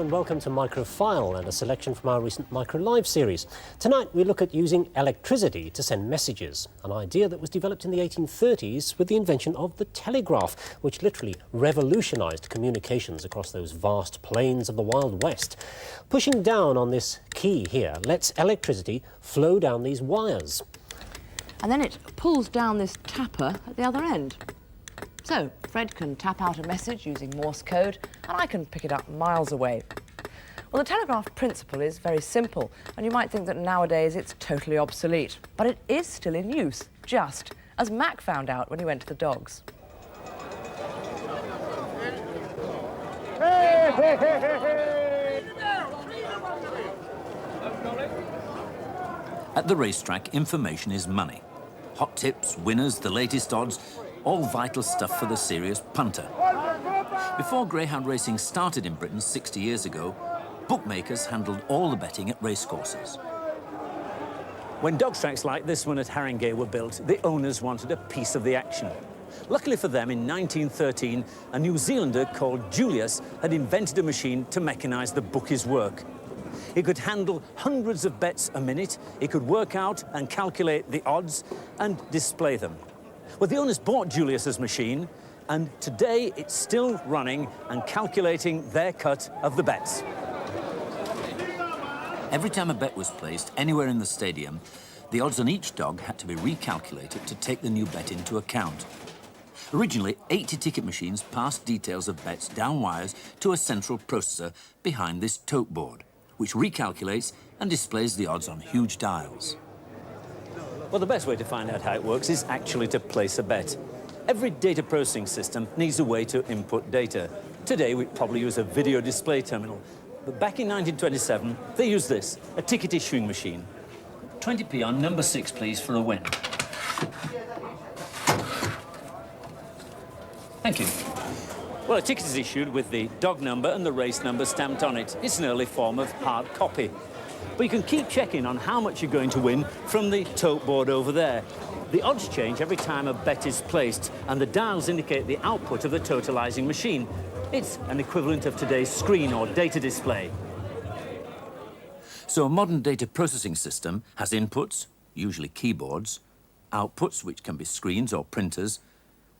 and welcome to Microfile and a selection from our recent Micro Live series. Tonight we look at using electricity to send messages, an idea that was developed in the 1830s with the invention of the telegraph, which literally revolutionised communications across those vast plains of the Wild West. Pushing down on this key here lets electricity flow down these wires. And then it pulls down this tapper at the other end. So, Fred can tap out a message using Morse code, and I can pick it up miles away. Well, the telegraph principle is very simple, and you might think that nowadays it's totally obsolete. But it is still in use, just as Mac found out when he went to the dogs. At the racetrack, information is money. Hot tips, winners, the latest odds, all vital stuff for the serious punter. Before greyhound racing started in Britain 60 years ago, bookmakers handled all the betting at racecourses. When dog tracks like this one at Haringey were built, the owners wanted a piece of the action. Luckily for them, in 1913, a New Zealander called Julius had invented a machine to mechanise the bookies' work. It could handle hundreds of bets a minute, it could work out and calculate the odds and display them. Well, the owners bought Julius's machine, and today it's still running and calculating their cut of the bets. Every time a bet was placed anywhere in the stadium, the odds on each dog had to be recalculated to take the new bet into account. Originally, 80 ticket machines passed details of bets down wires to a central processor behind this tote board, which recalculates and displays the odds on huge dials. Well, the best way to find out how it works is actually to place a bet. Every data processing system needs a way to input data. Today, we probably use a video display terminal. But back in 1927, they used this, a ticket issuing machine. 20p on number 6, please, for a win. Thank you. Well, a ticket is issued with the dog number and the race number stamped on it. It's an early form of hard copy. But you can keep checking on how much you're going to win from the tote board over there. The odds change every time a bet is placed, and the dials indicate the output of the totalising machine. It's an equivalent of today's screen or data display. So a modern data processing system has inputs, usually keyboards, outputs, which can be screens or printers,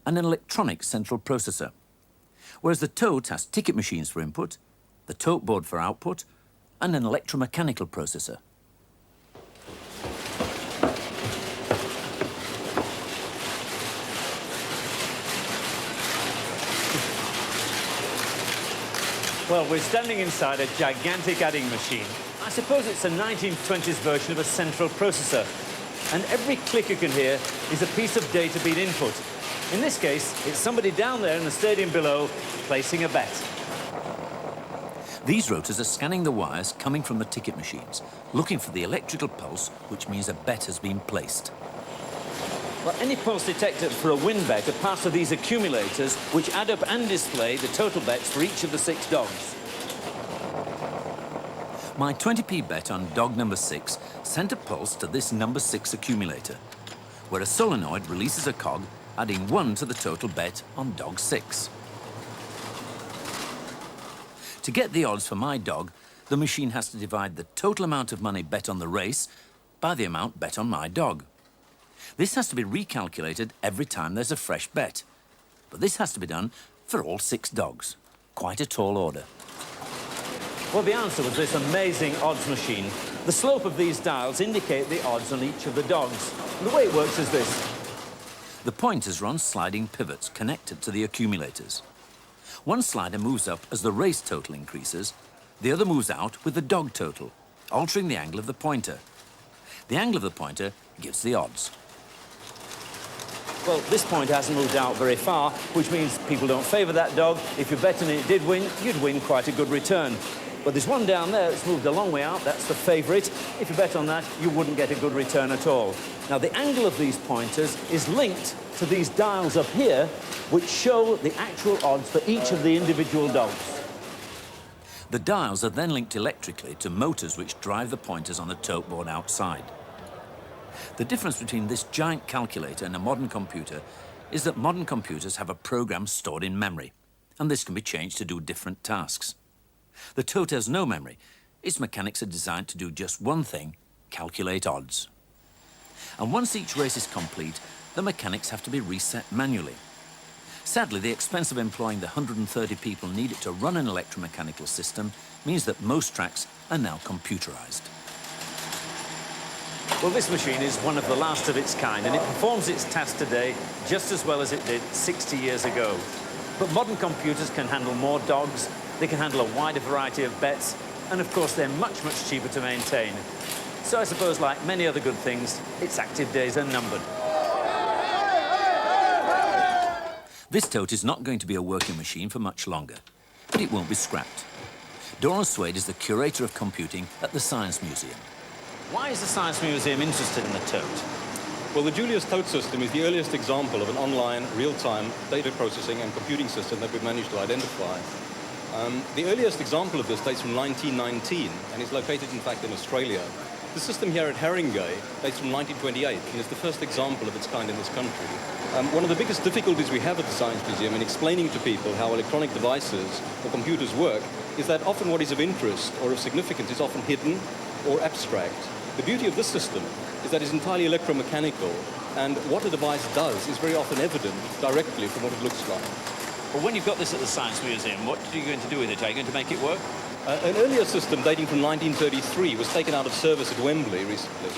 and an electronic central processor. Whereas the tote has ticket machines for input, the tote board for output, and an electromechanical processor. Well, we're standing inside a gigantic adding machine. I suppose it's a 1920s version of a central processor. And every click you can hear is a piece of data being input. In this case, it's somebody down there in the stadium below placing a bet. These rotors are scanning the wires coming from the ticket machines, looking for the electrical pulse, which means a bet has been placed. Well, any pulse detected for a win bet are part of these accumulators, which add up and display the total bets for each of the 6 dogs. My 20p bet on dog number 6 sent a pulse to this number 6 accumulator, where a solenoid releases a cog, adding 1 to the total bet on dog 6. To get the odds for my dog, the machine has to divide the total amount of money bet on the race by the amount bet on my dog. This has to be recalculated every time there's a fresh bet. But this has to be done for all 6 dogs. Quite a tall order. Well, the answer was this amazing odds machine. The slope of these dials indicate the odds on each of the dogs. And the way it works is this. The pointers are on sliding pivots connected to the accumulators. One slider moves up as the race total increases, the other moves out with the dog total, altering the angle of the pointer. The angle of the pointer gives the odds. Well, this point hasn't moved out very far, which means people don't favour that dog. If you're betting it did win, you'd win quite a good return. But there's one down there that's moved a long way out, that's the favourite. If you bet on that, you wouldn't get a good return at all. Now, the angle of these pointers is linked to these dials up here, which show the actual odds for each of the individual dogs. The dials are then linked electrically to motors which drive the pointers on the tote board outside. The difference between this giant calculator and a modern computer is that modern computers have a program stored in memory, and this can be changed to do different tasks. The tote has no memory. Its mechanics are designed to do just one thing: calculate odds. And once each race is complete, the mechanics have to be reset manually. Sadly, the expense of employing the 130 people needed to run an electromechanical system means that most tracks are now computerized. Well, this machine is one of the last of its kind, and it performs its task today just as well as it did 60 years ago. But modern computers can handle more dogs, they can handle a wider variety of bets, and of course they're much, much cheaper to maintain. So I suppose, like many other good things, its active days are numbered. This tote is not going to be a working machine for much longer, but it won't be scrapped. Donald Swade is the curator of computing at the Science Museum. Why is the Science Museum interested in the tote? Well, the Julius tote system is the earliest example of an online, real-time data processing and computing system that we've managed to identify. The earliest example of this dates from 1919 and is located, in fact, in Australia. The system here at Haringey dates from 1928 and is the first example of its kind in this country. One of the biggest difficulties we have at the Science Museum in explaining to people how electronic devices or computers work is that often what is of interest or of significance is often hidden or abstract. The beauty of this system is that it's entirely electromechanical, and what a device does is very often evident directly from what it looks like. Well, when you've got this at the Science Museum, what are you going to do with it? Are you going to make it work? An earlier system dating from 1933 was taken out of service at Wembley recently.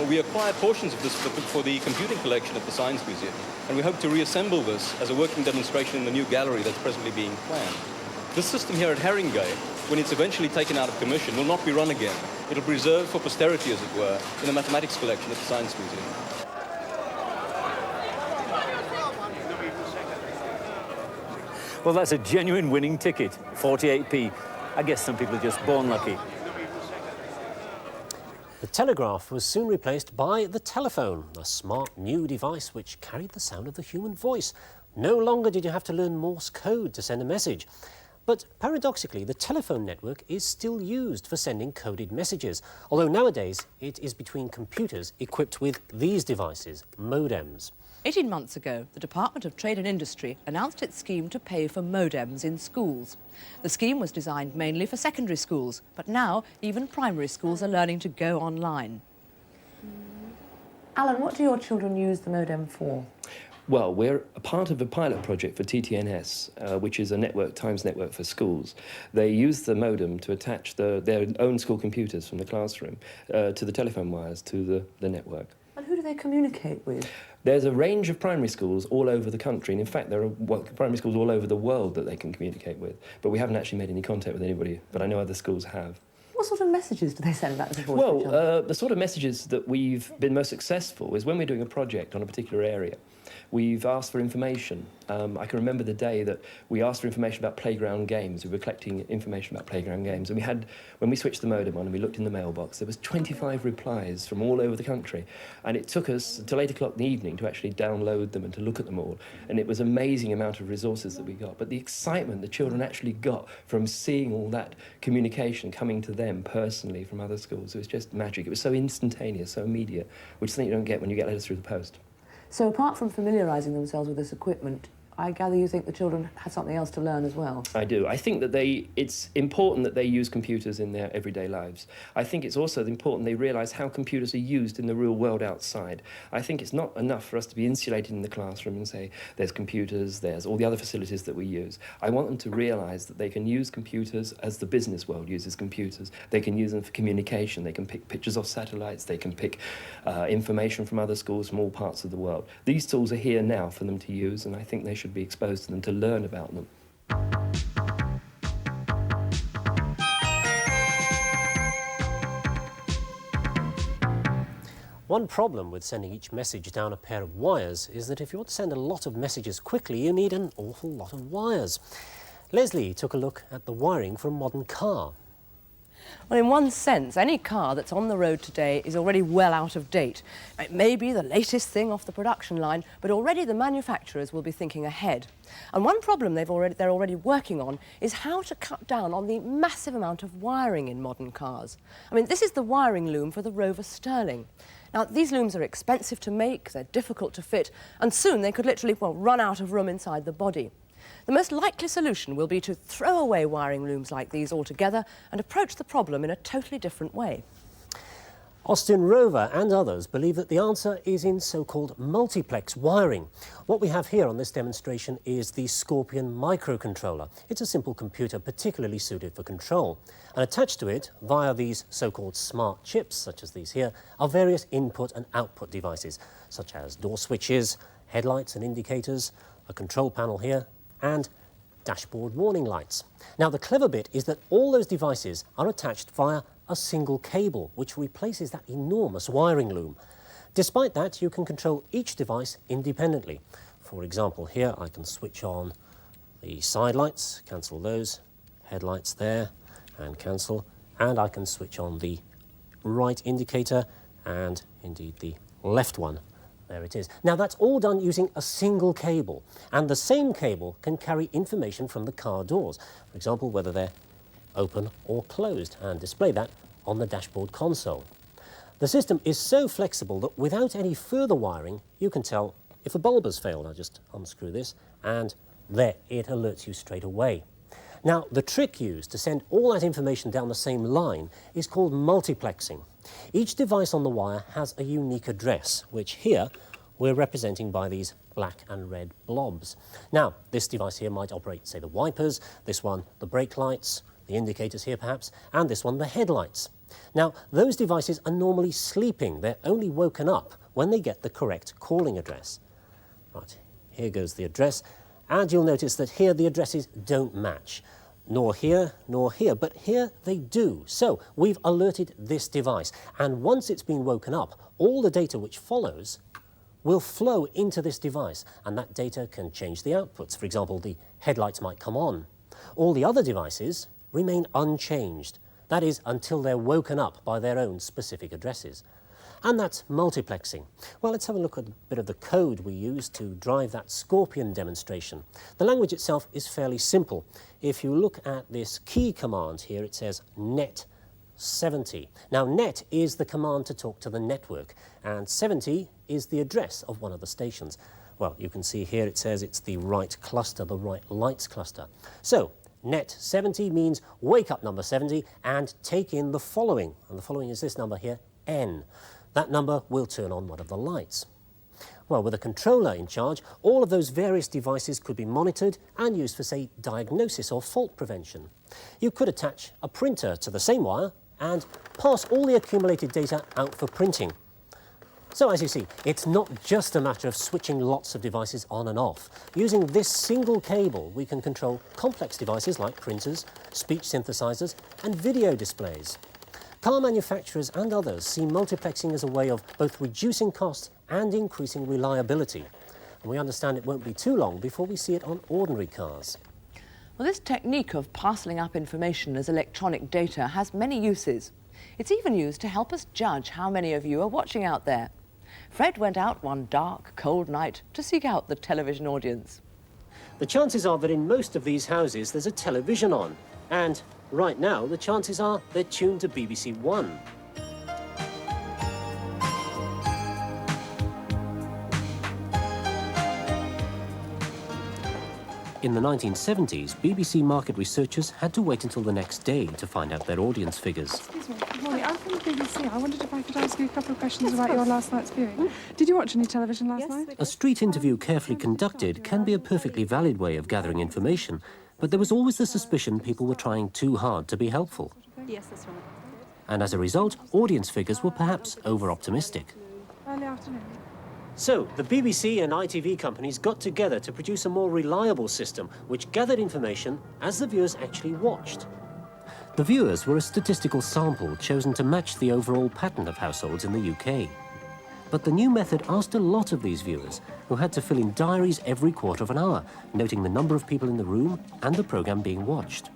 We acquired portions of this for the computing collection at the Science Museum, and we hope to reassemble this as a working demonstration in the new gallery that's presently being planned. This system here at Haringey, when it's eventually taken out of commission, will not be run again. It'll be reserved for posterity, as it were, in a mathematics collection at the Science Museum. Well, that's a genuine winning ticket, 48p. I guess some people are just born lucky. The telegraph was soon replaced by the telephone, a smart new device which carried the sound of the human voice. No longer did you have to learn Morse code to send a message. But paradoxically, the telephone network is still used for sending coded messages, although nowadays it is between computers equipped with these devices, modems. 18 months ago, the Department of Trade and Industry announced its scheme to pay for modems in schools. The scheme was designed mainly for secondary schools, but now even primary schools are learning to go online. Alan, what do your children use the modem for? Well, we're a part of a pilot project for TTNS, which is a network, Times network for schools. They use the modem to attach their own school computers from the classroom to the telephone wires to the network. And who do they communicate with? There's a range of primary schools all over the country, and in fact there are primary schools all over the world that they can communicate with, but we haven't actually made any contact with anybody, but I know other schools have. What sort of messages do they send back and forth to each other? Well, the sort of messages that we've been most successful is when we're doing a project on a particular area. We've asked for information. I can remember the day that we asked for information about playground games. We were collecting information about playground games, and when we switched the modem on and we looked in the mailbox, there was 25 replies from all over the country, and it took us until 8 o'clock in the evening to actually download them and to look at them all, and it was an amazing amount of resources that we got. But the excitement the children actually got from seeing all that communication coming to them personally from other schools, it was just magic. It was so instantaneous, so immediate, which is something you don't get when you get letters through the post. So apart from familiarising themselves with this equipment, I gather you think the children had something else to learn as well? I do. I think that it's important that they use computers in their everyday lives. I think it's also important they realise how computers are used in the real world outside. I think it's not enough for us to be insulated in the classroom and say, there's computers, there's all the other facilities that we use. I want them to realise that they can use computers as the business world uses computers. They can use them for communication. They can pick pictures off satellites. They can pick information from other schools from all parts of the world. These tools are here now for them to use, and I think they should be exposed to them to learn about them. One problem with sending each message down a pair of wires is that if you want to send a lot of messages quickly, you need an awful lot of wires. Leslie took a look at the wiring for a modern car. Well, in one sense, any car that's on the road today is already well out of date. It may be the latest thing off the production line, but already the manufacturers will be thinking ahead. And one problem they're already working on is how to cut down on the massive amount of wiring in modern cars. I mean, this is the wiring loom for the Rover Sterling. Now, these looms are expensive to make, they're difficult to fit, and soon they could literally, well, run out of room inside the body. The most likely solution will be to throw away wiring looms like these altogether and approach the problem in a totally different way. Austin Rover and others believe that the answer is in so-called multiplex wiring. What we have here on this demonstration is the Scorpion microcontroller. It's a simple computer particularly suited for control. And attached to it, via these so-called smart chips, such as these here, are various input and output devices, such as door switches, headlights and indicators, a control panel here, and dashboard warning lights. Now, the clever bit is that all those devices are attached via a single cable, which replaces that enormous wiring loom. Despite that, you can control each device independently. For example, here I can switch on the side lights, cancel those, headlights there, and cancel, and I can switch on the right indicator and indeed the left one. There it is. Now, that's all done using a single cable, and the same cable can carry information from the car doors, for example, whether they're open or closed, and display that on the dashboard console. The system is so flexible that without any further wiring, you can tell if a bulb has failed. I'll just unscrew this, and there, it alerts you straight away. Now, the trick used to send all that information down the same line is called multiplexing. Each device on the wire has a unique address, which here we're representing by these black and red blobs. Now, this device here might operate, say, the wipers, this one the brake lights, the indicators here perhaps, and this one the headlights. Now, those devices are normally sleeping. They're only woken up when they get the correct calling address. Right, here goes the address, and you'll notice that here the addresses don't match. Nor here, but here they do. So we've alerted this device, and once it's been woken up, all the data which follows will flow into this device, and that data can change the outputs. For example, the headlights might come on. All the other devices remain unchanged. That is, until they're woken up by their own specific addresses. And that's multiplexing. Well, let's have a look at a bit of the code we use to drive that Scorpion demonstration. The language itself is fairly simple. If you look at this key command here, it says net 70. Now, net is the command to talk to the network, and 70 is the address of one of the stations. Well, you can see here it says it's the right cluster, the right lights cluster. So, net 70 means wake up number 70 and take in the following. And the following is this number here, N. That number will turn on one of the lights. Well, with a controller in charge, all of those various devices could be monitored and used for, say, diagnosis or fault prevention. You could attach a printer to the same wire and pass all the accumulated data out for printing. So, as you see, it's not just a matter of switching lots of devices on and off. Using this single cable, we can control complex devices like printers, speech synthesizers, and video displays. Car manufacturers and others see multiplexing as a way of both reducing costs and increasing reliability. And we understand it won't be too long before we see it on ordinary cars. Well, this technique of parcelling up information as electronic data has many uses. It's even used to help us judge how many of you are watching out there. Fred went out one dark, cold night to seek out the television audience. The chances are that in most of these houses there's a television on, and right now the chances are they're tuned to BBC One. In the 1970s, BBC market researchers had to wait until the next day to find out their audience figures. Excuse me, good morning. I'm from the BBC. I wondered if I could ask you a couple of questions about your last night's viewing. Did you watch any television last night? A street interview carefully conducted can be a perfectly valid way of gathering information, but there was always the suspicion people were trying too hard to be helpful. Yes, that's right. And as a result, audience figures were perhaps over-optimistic. Early afternoon. So, the BBC and ITV companies got together to produce a more reliable system which gathered information as the viewers actually watched. The viewers were a statistical sample chosen to match the overall pattern of households in the UK. But the new method asked a lot of these viewers, who had to fill in diaries every quarter of an hour, noting the number of people in the room and the programme being watched.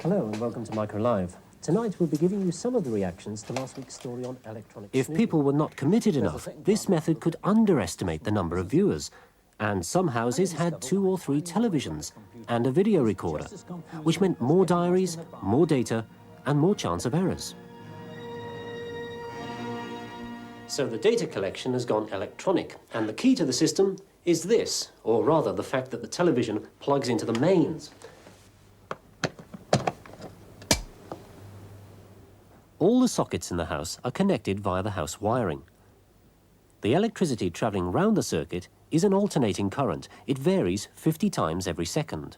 Hello and welcome to Micro Live. Tonight we'll be giving you some of the reactions to last week's story on electronic snooping. If people were not committed enough, this method could underestimate the number of viewers. And some houses had 2 or 3 televisions and a video recorder, which meant more diaries, more data, and more chance of errors. So the data collection has gone electronic, and the key to the system is this, or rather the fact that the television plugs into the mains. All the sockets in the house are connected via the house wiring. The electricity travelling round the circuit is an alternating current. It varies 50 times every second.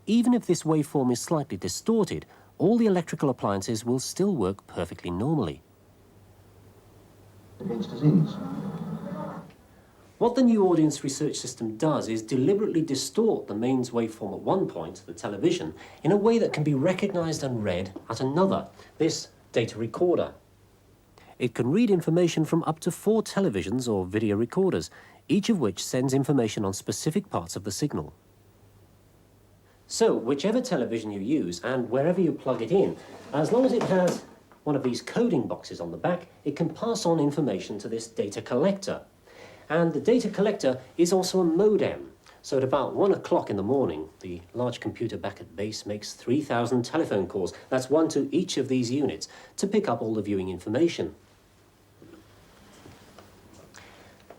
Even if this waveform is slightly distorted, all the electrical appliances will still work perfectly normally. Against disease. What the new audience research system does is deliberately distort the mains waveform at one point, the television, in a way that can be recognised and read at another, this data recorder. It can read information from up to 4 televisions or video recorders, each of which sends information on specific parts of the signal. So, whichever television you use and wherever you plug it in, as long as it has one of these coding boxes on the back, it can pass on information to this data collector. And the data collector is also a modem. So at about 1 o'clock in the morning, the large computer back at base makes 3,000 telephone calls. That's one to each of these units to pick up all the viewing information.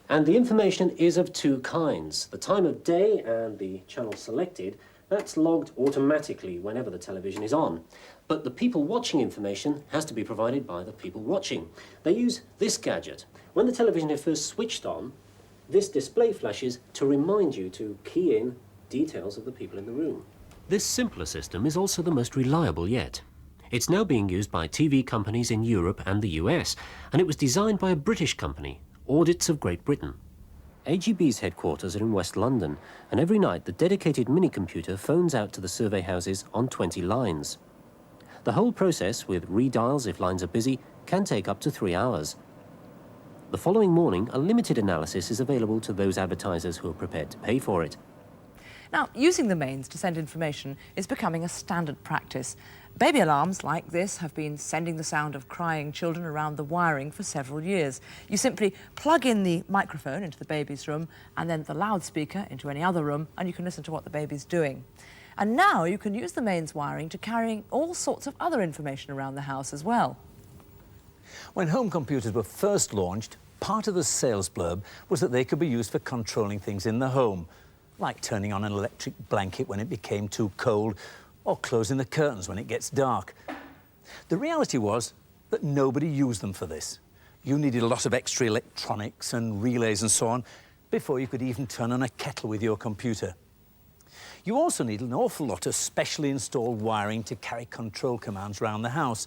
And the information is of 2 kinds. The time of day and the channel selected, that's logged automatically whenever the television is on. But the people watching information has to be provided by the people watching. They use this gadget. When the television is first switched on, this display flashes to remind you to key in details of the people in the room. This simpler system is also the most reliable yet. It's now being used by TV companies in Europe and the US, and it was designed by a British company, Audits of Great Britain. AGB's headquarters are in West London, and every night the dedicated mini-computer phones out to the survey houses on 20 lines. The whole process, with redials if lines are busy, can take up to 3 hours. The following morning, a limited analysis is available to those advertisers who are prepared to pay for it. Now, using the mains to send information is becoming a standard practice. Baby alarms like this have been sending the sound of crying children around the wiring for several years. You simply plug in the microphone into the baby's room and then the loudspeaker into any other room, and you can listen to what the baby's doing. And now you can use the mains wiring to carry all sorts of other information around the house as well. When home computers were first launched, part of the sales blurb was that they could be used for controlling things in the home, like turning on an electric blanket when it became too cold, or closing the curtains when it gets dark. The reality was that nobody used them for this. You needed a lot of extra electronics and relays and so on before you could even turn on a kettle with your computer. You also needed an awful lot of specially installed wiring to carry control commands around the house.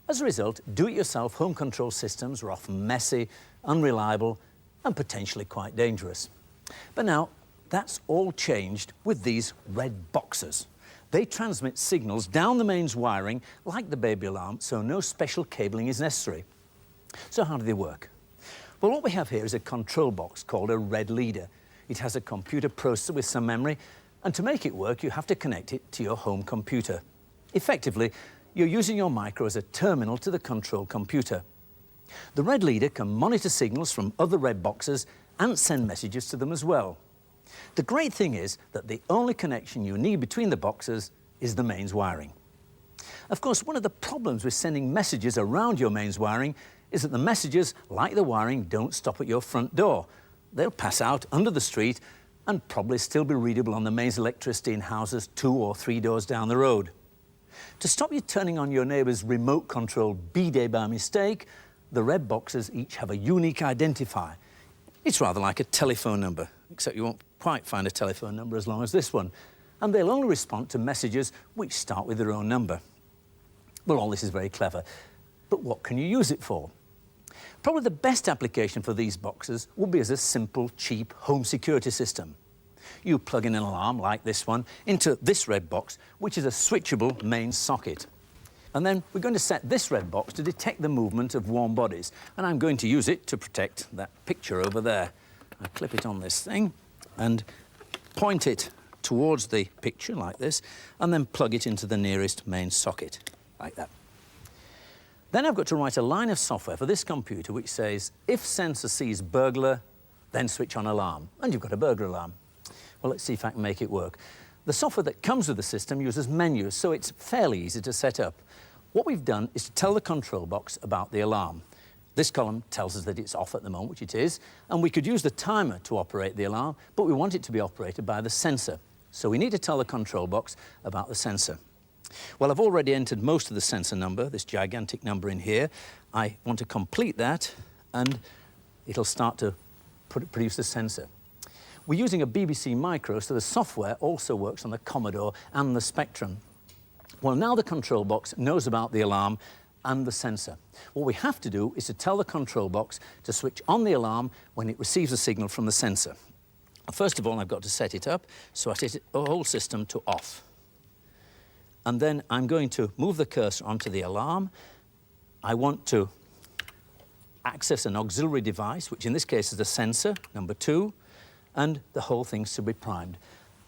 As a result, do-it-yourself home control systems were often messy, unreliable, and potentially quite dangerous. But now, that's all changed with these red boxes. They transmit signals down the mains wiring like the baby alarm, so no special cabling is necessary. So how do they work? Well, what we have here is a control box called a red leader. It has a computer processor with some memory, and to make it work, you have to connect it to your home computer. Effectively, you're using your micro as a terminal to the control computer. The red leader can monitor signals from other red boxes and send messages to them as well. The great thing is that the only connection you need between the boxes is the mains wiring. Of course, one of the problems with sending messages around your mains wiring is that the messages, like the wiring, don't stop at your front door. They'll pass out under the street and probably still be readable on the mains electricity in houses 2 or 3 doors down the road. To stop you turning on your neighbour's remote-controlled B-Day by mistake, the red boxes each have a unique identifier. It's rather like a telephone number, except you won't quite find a telephone number as long as this one, and they'll only respond to messages which start with their own number. Well, all this is very clever, but what can you use it for? Probably the best application for these boxes would be as a simple, cheap home security system. You plug in an alarm like this one into this red box, which is a switchable mains socket. And then we're going to set this red box to detect the movement of warm bodies, and I'm going to use it to protect that picture over there. I clip it on this thing and point it towards the picture like this, and then plug it into the nearest mains socket, like that. Then I've got to write a line of software for this computer which says, if sensor sees burglar, then switch on alarm. And you've got a burglar alarm. Well, let's see if I can make it work. The software that comes with the system uses menus, so it's fairly easy to set up. What we've done is to tell the control box about the alarm. This column tells us that it's off at the moment, which it is, and we could use the timer to operate the alarm, but we want it to be operated by the sensor. So we need to tell the control box about the sensor. Well, I've already entered most of the sensor number, this gigantic number in here. I want to complete that, and it'll start to produce the sensor. We're using a BBC Micro, so the software also works on the Commodore and the Spectrum. Well, now the control box knows about the alarm and the sensor. What we have to do is to tell the control box to switch on the alarm when it receives a signal from the sensor. First of all, I've got to set it up, so I set the whole system to off. And then I'm going to move the cursor onto the alarm. I want to access an auxiliary device, which in this case is the sensor, number 2, and the whole thing should be primed.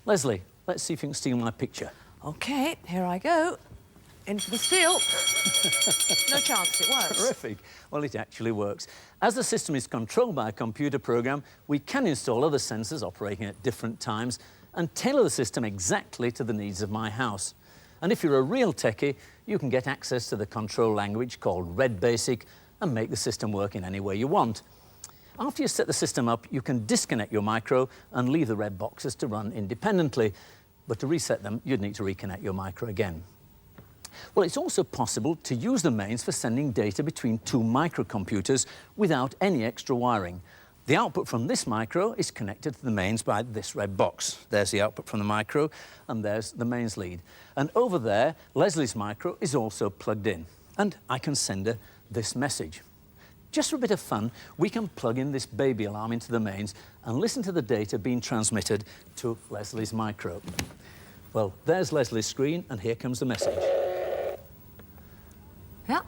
Leslie, let's see if you can steal my picture. OK, here I go. In for the steal. No chance, it works. Terrific. Well, it actually works. As the system is controlled by a computer program, we can install other sensors operating at different times and tailor the system exactly to the needs of my house. And if you're a real techie, you can get access to the control language called Red Basic and make the system work in any way you want. After you set the system up, you can disconnect your micro and leave the red boxes to run independently. But to reset them, you'd need to reconnect your micro again. Well, it's also possible to use the mains for sending data between 2 microcomputers without any extra wiring. The output from this micro is connected to the mains by this red box. There's the output from the micro, and there's the mains lead. And over there, Leslie's micro is also plugged in, and I can send her this message. Just for a bit of fun, we can plug in this baby alarm into the mains and listen to the data being transmitted to Leslie's micro. Well, there's Leslie's screen, and here comes the message. Yeah,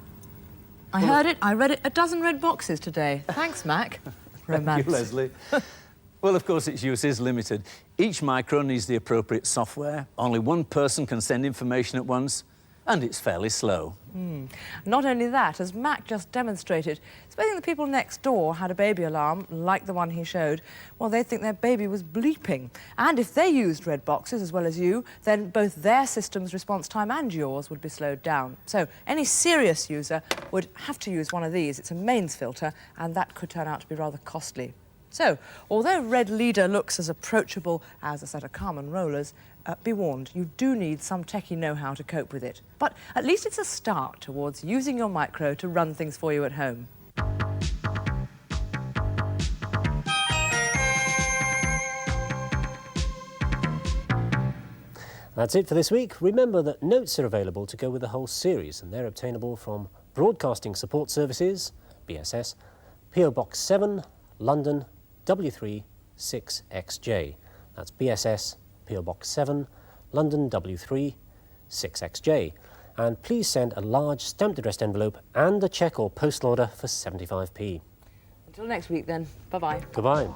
I heard it. I read it. 12 red boxes today. Thanks, Mac. Romance. Thank you, Leslie. Well, of course, its use is limited. Each micro needs the appropriate software. Only one person can send information at once, and it's fairly slow. Not only that, as Mac just demonstrated, supposing the people next door had a baby alarm, like the one he showed, well, they'd think their baby was bleeping. And if they used red boxes as well as you, then both their system's response time and yours would be slowed down. So any serious user would have to use one of these. It's a mains filter, and that could turn out to be rather costly. So, although Red Leader looks as approachable as a set of Carmen rollers, be warned, you do need some techie know-how to cope with it. But at least it's a start towards using your micro to run things for you at home. That's it for this week. Remember that notes are available to go with the whole series, and they're obtainable from Broadcasting Support Services, BSS, PO Box 7, London, W3 6XJ. That's BSS, PO Box 7, London, W3 6XJ. And please send a large stamped addressed envelope and a cheque or postal order for 75p. Until next week then. Bye-bye. Goodbye.